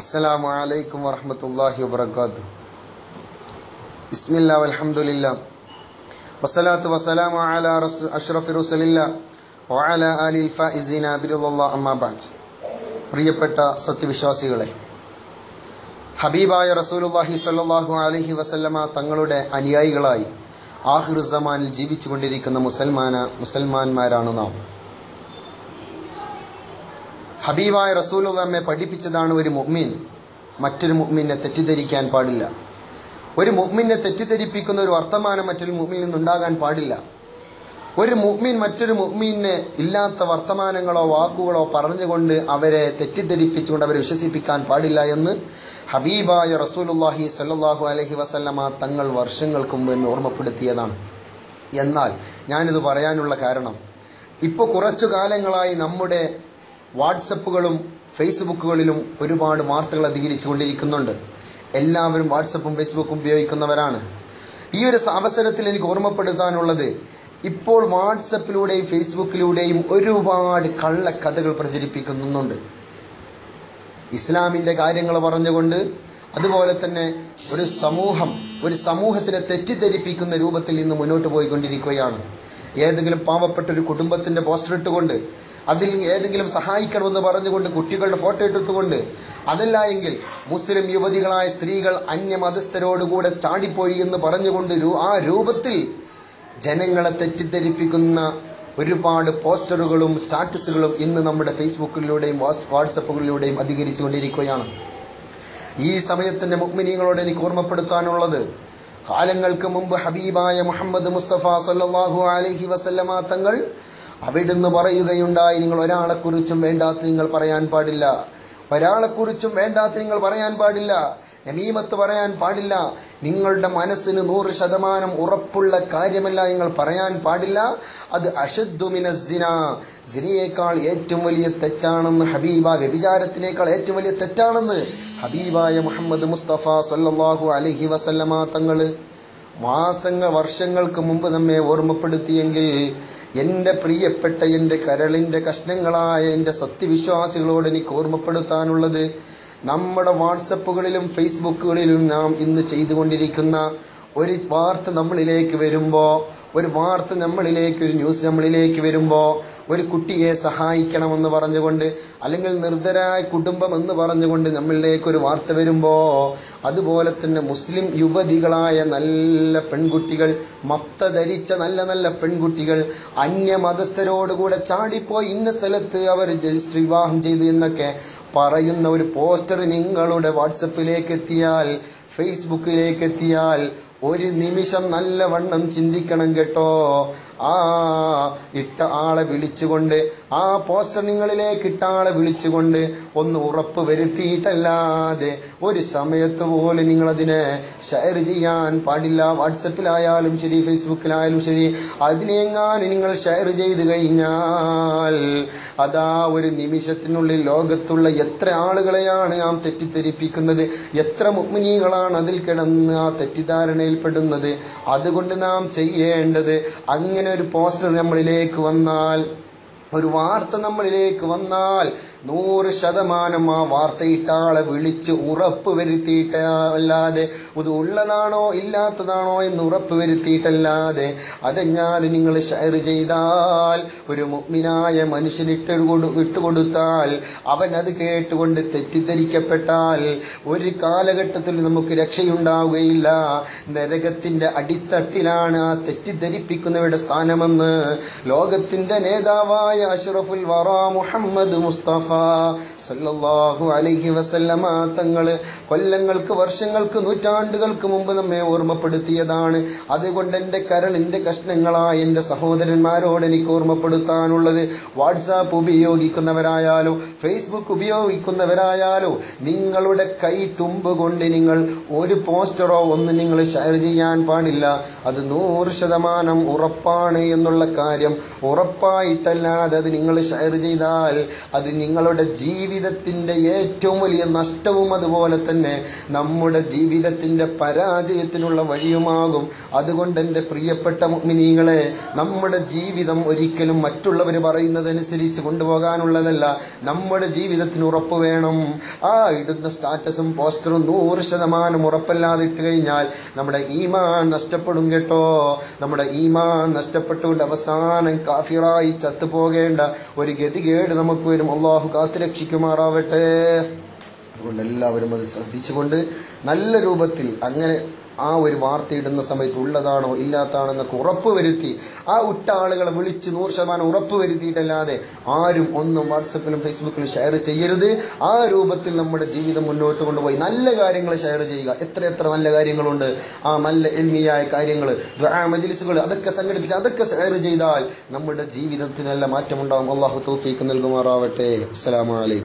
അസ്സലാമു അലൈക്കും വറഹ്മത്തുള്ളാഹി വബറകാതുഹു. ബിസ്മില്ലാ വൽഹംദുലില്ലാ വസ്സലാത്തു വസ്സലാമു അലാ അഷ്റഫി റസൂലില്ലാ വഅലാ ആലിൽ ഫായിസീന ബിറളില്ലാഹി അമ്മാ ബഅദ്. പ്രിയപ്പെട്ട സത്യവിശ്വാസികളെ, ഹബീബായ റസൂലുള്ളാഹി സ്വല്ലല്ലാഹു അലൈഹി വസല്ലമ തങ്ങളുടെ അനുയായികളായി ആഖിർ സമാനിൽ ജീവിച്ചുകൊണ്ടിരിക്കുന്ന മുസൽമാന്മാരാണ് നാം. ഹബീബായ റസൂലുള്ളാഹി നമ്മെ പഠിപ്പിച്ചതാണ്, ഒരു മുഅ്മിൻ മറ്റൊരു മുഅ്മിനെ തെറ്റിദ്ധരിക്കാൻ പാടില്ല. ഒരു മുഅ്മിനെ തെറ്റിദ്ധരിപ്പിക്കുന്ന ഒരു വർത്തമാനം മറ്റൊരു മുഅ്മിനിൽ നിന്നുണ്ടാകാൻ പാടില്ല. ഒരു മുഅ്മിൻ മറ്റൊരു മുഅ്മിനെ ഇല്ലാത്ത വർത്തമാനങ്ങളോ വാക്കുകളോ പറഞ്ഞുകൊണ്ട് അവരെ തെറ്റിദ്ധരിപ്പിച്ചുകൊണ്ട് അവരെ വിശ്വസിപ്പിക്കാൻ പാടില്ല എന്ന് ഹബീബായ റസൂലുള്ളാഹി സ്വല്ലല്ലാഹു അലൈഹി വസല്ലമ തങ്ങൾ വർഷങ്ങൾക്ക് മുമ്പ് എന്നെ ഓർമ്മപ്പെടുത്തിയതാണ്. എന്നാൽ ഞാനിത് പറയാനുള്ള കാരണം, ഇപ്പോൾ കുറച്ചു കാലങ്ങളായി നമ്മുടെ വാട്സപ്പുകളും ഫേസ്ബുക്കുകളിലും ഒരുപാട് വാർത്തകൾ അധികരിച്ചു കൊണ്ടിരിക്കുന്നുണ്ട്. എല്ലാവരും വാട്സപ്പും ഫേസ്ബുക്കും ഉപയോഗിക്കുന്നവരാണ്. ഈ ഒരു അവസരത്തിൽ എനിക്ക് ഓർമ്മപ്പെടുത്താനുള്ളത്, ഇപ്പോൾ വാട്സപ്പിലൂടെയും ഫേസ്ബുക്കിലൂടെയും ഒരുപാട് കള്ളക്കഥകൾ പ്രചരിപ്പിക്കുന്നുണ്ട്. ഇസ്ലാമിൻ്റെ കാര്യങ്ങൾ പറഞ്ഞുകൊണ്ട്, അതുപോലെ തന്നെ ഒരു സമൂഹത്തിനെ തെറ്റിദ്ധരിപ്പിക്കുന്ന രൂപത്തിൽ ഇന്ന് മുന്നോട്ട് പോയിക്കൊണ്ടിരിക്കുകയാണ്. ഏതെങ്കിലും പാവപ്പെട്ട ഒരു കുടുംബത്തിൻ്റെ പോസ്റ്റർ ഇട്ടുകൊണ്ട്, അതിൽ ഏതെങ്കിലും സഹായിക്കണമെന്ന് പറഞ്ഞുകൊണ്ട് കുട്ടികളുടെ ഫോട്ടോ എടുത്തുകൊണ്ട്, അതല്ല എങ്കിൽ മുസ്ലിം യുവതികളായ സ്ത്രീകൾ അന്യമതസ്ഥരോടുകൂടെ ചാടിപ്പോയി എന്ന് പറഞ്ഞുകൊണ്ട് ആ രൂപത്തിൽ ജനങ്ങളെ തെറ്റിദ്ധരിപ്പിക്കുന്ന ഒരുപാട് പോസ്റ്ററുകളും സ്റ്റാറ്റസുകളും ഇന്ന് നമ്മുടെ ഫേസ്ബുക്കിലൂടെയും വാട്സപ്പുകളിലൂടെയും അധികരിച്ചു കൊണ്ടിരിക്കുകയാണ്. ഈ സമയത്തിൻ്റെ മുഅ്മിനീങ്ങളോട് എനിക്ക് ഓർമ്മപ്പെടുത്താനുള്ളത്, കാലങ്ങൾക്ക് മുമ്പ് ഹബീബായ മുഹമ്മദ് മുസ്തഫ സല്ലല്ലാഹു അലൈഹി വസല്ലമ തങ്ങൾ അവിടുന്ന് പറയുകയുണ്ടായി, നിങ്ങൾ ഒരാളെക്കുറിച്ചും വേണ്ടാത്ത നിങ്ങൾ പറയാൻ പാടില്ല, ഒരാളെക്കുറിച്ചും വേണ്ടാത്ത നിങ്ങൾ പറയാൻ പാടില്ല, നമീമത്ത് പറയാൻ പാടില്ല, നിങ്ങളുടെ മനസ്സിന് 100% ഉറപ്പുള്ള കാര്യമല്ല നിങ്ങൾ പറയാൻ പാടില്ല, അത് അശദ്ദു മിനസ്സിന, സിനയേക്കാൾ ഏറ്റവും വലിയ തെറ്റാണെന്ന് വ്യഭിചാരത്തിനേക്കാൾ ഏറ്റവും വലിയ തെറ്റാണെന്ന് ഹബീബായ മുഹമ്മദ് മുസ്തഫ സല്ലല്ലാഹു അലൈഹി വസല്ലമ തങ്ങൾ വർഷങ്ങൾക്ക് മുമ്പ് നമ്മെ ഓർമ്മപ്പെടുത്തിയെങ്കിൽ, എൻ്റെ പ്രിയപ്പെട്ട എൻ്റെ കരളിൻ്റെ കഷ്ണങ്ങളായ എൻ്റെ സത്യവിശ്വാസികളോട് എനിക്ക് ഓർമ്മപ്പെടുത്താനുള്ളത്, നമ്മുടെ വാട്സപ്പുകളിലും ഫേസ്ബുക്കുകളിലും നാം ഇന്ന് ചെയ്തുകൊണ്ടിരിക്കുന്ന ഒരു വാർത്ത നമ്മളിലേക്ക് വരുമ്പോൾ, ഒരു ന്യൂസ് നമ്മളിലേക്ക് വരുമ്പോൾ, ഒരു കുട്ടിയെ സഹായിക്കണമെന്ന് പറഞ്ഞുകൊണ്ട്, അല്ലെങ്കിൽ നിർദ്ധരായ കുടുംബം എന്ന് പറഞ്ഞുകൊണ്ട് നമ്മളിലേക്ക് ഒരു വാർത്ത വരുമ്പോൾ, അതുപോലെ തന്നെ മുസ്ലിം യുവതികളായ നല്ല പെൺകുട്ടികൾ, മഫ്ത ധരിച്ച നല്ല നല്ല പെൺകുട്ടികൾ അന്യമതസ്ഥരോടുകൂടെ ചാടിപ്പോയി ഇന്ന സ്ഥലത്ത് അവർ രജിസ്റ്റർ വിവാഹം ചെയ്തു എന്നൊക്കെ പറയുന്ന ഒരു പോസ്റ്റർ നിങ്ങളുടെ വാട്സപ്പിലേക്ക് എത്തിയാൽ, ഫേസ്ബുക്കിലേക്ക് എത്തിയാൽ, ഒരു നിമിഷം നല്ലവണ്ണം ചിന്തിക്കണം കേട്ടോ. ഇട്ട ആളെ വിളിച്ചുകൊണ്ട്, ആ പോസ്റ്റർ നിങ്ങളിലേക്ക് ഇട്ട ആളെ വിളിച്ചുകൊണ്ട് ഒന്ന് ഉറപ്പ് വരുത്തിയിട്ടല്ലാതെ ഒരു സമയത്ത് പോലും നിങ്ങളതിനെ ഷെയർ ചെയ്യാൻ പാടില്ല. വാട്സപ്പിലായാലും ശരി, ഫേസ്ബുക്കിലായാലും ശരി, അതിനെങ്ങാനും നിങ്ങൾ ഷെയർ ചെയ്ത് കഴിഞ്ഞാൽ അതാ ഒരു നിമിഷത്തിനുള്ളിൽ ലോകത്തുള്ള എത്ര ആളുകളെയാണ് നാം തെറ്റിദ്ധരിപ്പിക്കുന്നത്, എത്ര മുഅ്മിനീങ്ങളാണ് അതിൽ കിടന്ന് ആ തെറ്റിദ്ധാരണയിൽപ്പെടുന്നത്. അതുകൊണ്ട് നാം ചെയ്യേണ്ടത്, അങ്ങനെ ഒരു പോസ്റ്റർ നമ്മളിലേക്ക് വന്നാൽ, ഒരു വാർത്ത നമ്മളിലേക്ക് വന്നാൽ 100% ആ വാർത്തയിട്ട ആളെ വിളിച്ച് ഉറപ്പ് വരുത്തിയിട്ടല്ലാതെ, ഇത് ഉള്ളതാണോ ഇല്ലാത്തതാണോ എന്ന് ഉറപ്പ് വരുത്തിയിട്ടല്ലാതെ അതെങ്ങാനും നിങ്ങൾ ഷെയർ ചെയ്താൽ, ഒരു മുഅ്മിനായ മനുഷ്യൻ ഇട്ടുകൊടുത്താൽ, അവൻ അത് കേട്ടുകൊണ്ട് തെറ്റിദ്ധരിക്കപ്പെട്ടാൽ ഒരു കാലഘട്ടത്തിൽ നമുക്ക് രക്ഷയുണ്ടാവുകയില്ല. നരകത്തിന്റെ അടിത്തട്ടിലാണ് ആ തെറ്റിദ്ധരിപ്പിക്കുന്നവരുടെ സ്ഥാനമെന്ന് ലോകത്തിന്റെ നേതാവായ അഷ്റഫുൽ വറാ മുഹമ്മദ് മുസ്തഫ സല്ലല്ലാഹു അലൈഹി വസല്ലമ തങ്ങൾ കൊല്ലങ്ങൾക്ക്, വർഷങ്ങൾക്ക്, നൂറ്റാണ്ടുകൾക്ക് മുമ്പ് നമ്മെ ഓർമ്മപ്പെടുത്തിയതാണ്. അതുകൊണ്ട് എൻ്റെ കരളിൻ്റെ കഷ്ണങ്ങളായ എൻ്റെ സഹോദരന്മാരോട് എനിക്ക് ഓർമ്മപ്പെടുത്താനുള്ളത്, വാട്സാപ്പ് ഉപയോഗിക്കുന്നവരായാലോ ഫേസ്ബുക്ക് ഉപയോഗിക്കുന്നവരായാലോ, നിങ്ങളുടെ കൈ തുമ്പ് കൊണ്ട് നിങ്ങൾ ഒരു പോസ്റ്ററോ ഒന്നും നിങ്ങൾ ഷെയർ ചെയ്യാൻ പാടില്ല. അത് 100% ഉറപ്പാണ് എന്നുള്ള കാര്യം ഉറപ്പായിട്ടല്ലാതെ ഇല്ലാതെ അത് നിങ്ങൾ ഷെയർ ചെയ്താൽ അത് നിങ്ങളുടെ ജീവിതത്തിന്റെ ഏറ്റവും വലിയ നഷ്ടവും അതുപോലെ തന്നെ നമ്മുടെ ജീവിതത്തിന്റെ പരാജയത്തിനുള്ള വഴിയുമാകും. അതുകൊണ്ട് എൻ്റെ പ്രിയപ്പെട്ട മുഅ്മിനീങ്ങളെ, നമ്മുടെ ജീവിതം ഒരിക്കലും മറ്റുള്ളവർ പറയുന്നതനുസരിച്ച് കൊണ്ടുപോകാനുള്ളതല്ല. നമ്മുടെ ജീവിതത്തിന് ഉറപ്പ് വേണം. ആ ഇടുന്ന സ്റ്റാറ്റസും പോസ്റ്ററും 100% ഉറപ്പല്ലാതെ ഇട്ട് കഴിഞ്ഞാൽ നമ്മുടെ ഈമാൻ നഷ്ടപ്പെടും കേട്ടോ. നമ്മുടെ ഈമാൻ നഷ്ടപ്പെട്ടുകൊണ്ട് അവസാനം കാഫിറായി ചത്തുപോകേണ്ട ഒരു ഗതികേട് നമുക്ക് വരും. അല്ലാഹു കാത്തുരക്ഷിക്കുമാറാവട്ടെ. അതുകൊണ്ട് എല്ലാവരും അത് ശ്രദ്ധിച്ചുകൊണ്ട് നല്ല രൂപത്തിൽ അങ്ങനെ ആ ഒരു വാർത്ത ഇടുന്ന സമയത്ത് ഉള്ളതാണോ ഇല്ലാത്തതാണെന്നൊക്കെ ഉറപ്പ് വരുത്തി ആ ഇട്ട ആളുകളെ വിളിച്ച് 100% ഉറപ്പ് വരുത്തിയിട്ടല്ലാതെ ആരും ഒന്നും വാട്സപ്പിലും ഫേസ്ബുക്കിലും ഷെയർ ചെയ്യരുത്. ആ രൂപത്തിൽ നമ്മുടെ ജീവിതം മുന്നോട്ട് കൊണ്ടുപോയി നല്ല കാര്യങ്ങൾ ഷെയർ ചെയ്യുക. എത്ര നല്ല കാര്യങ്ങളുണ്ട്. ആ നല്ല ഇൽമിയായ കാര്യങ്ങൾ, ദുആ മജ്ലിസുകൾ, അതൊക്കെ സംഘടിപ്പിച്ച് അതൊക്കെ ഷെയർ ചെയ്താൽ നമ്മുടെ ജീവിതത്തിന് നല്ല മാറ്റമുണ്ടാകും. അല്ലാഹു തൗഫീഖ് നൽകുമാറാവട്ടെ. അസ്സലാമു അലൈക്കും.